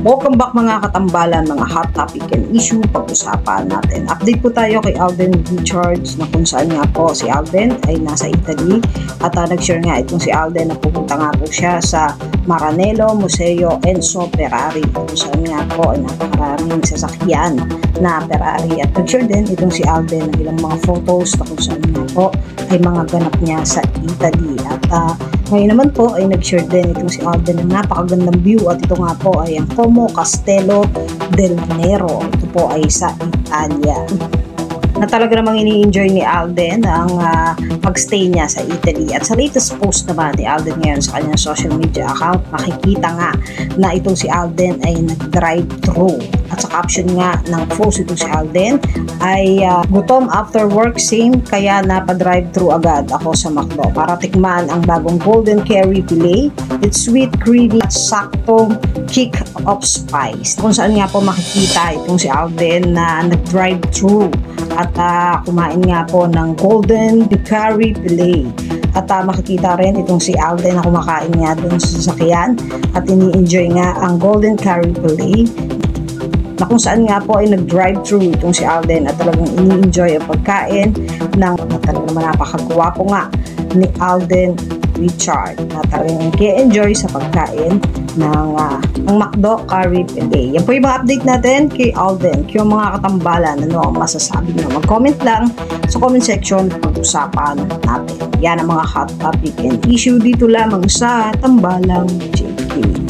Welcome back mga katambalan, mga hot topic and issue pag-usapan natin. Update po tayo kay Alden Richards na kung saan nga po si Alden ay nasa Italy at nag-share nga itong si Alden na pupunta nga po siya sa Maranello Museo Enzo Ferrari kung saan nga po ay napakaraming sasakyan na Ferrari at nag-share din itong si Alden ng ilang mga photos na kung saan nga po ay mga ganap niya sa Italy at ngayon naman po ay nag-share din itong si Alden ng napakagandang view at ito nga po ay ang Como Castello del Nero. Ito po ay sa Italia. Na talaga namang ini-enjoy ni Alden ang pagstay niya sa Italy. At sa latest post naman ni Alden ngayon sa kanyang social media account, makikita nga na itong si Alden ay nag-drive-thru. At sa caption nga ng post itong si Alden ay gutom after work same kaya napa-drive-thru agad ako sa McDo para tikman ang bagong Golden Curry Filet. It's sweet, creamy, at saktong kick of spice. Kung saan nga po makikita itong si Alden na nag-drive-thru at kumain nga po ng Golden Curry Filet. At makikita rin itong si Alden na kumakain nga doon sa sasakyan at ini-enjoy nga ang Golden Curry Filet na kung saan nga po ay nag-drive-thru itong si Alden at talagang ini-enjoy ang pagkain ng talagang napakagwapo nga ni Alden Richard na talagang nag-enjoy sa pagkain ng McDo Curry Filet. Yan po yung mga update natin kay Alden. Kung mga katambalan, ano ang masasabi nyo? Mag-comment lang sa comment section pag-usapan natin. Yan ang mga hot topic and issue dito lamang sa Tambalang JK.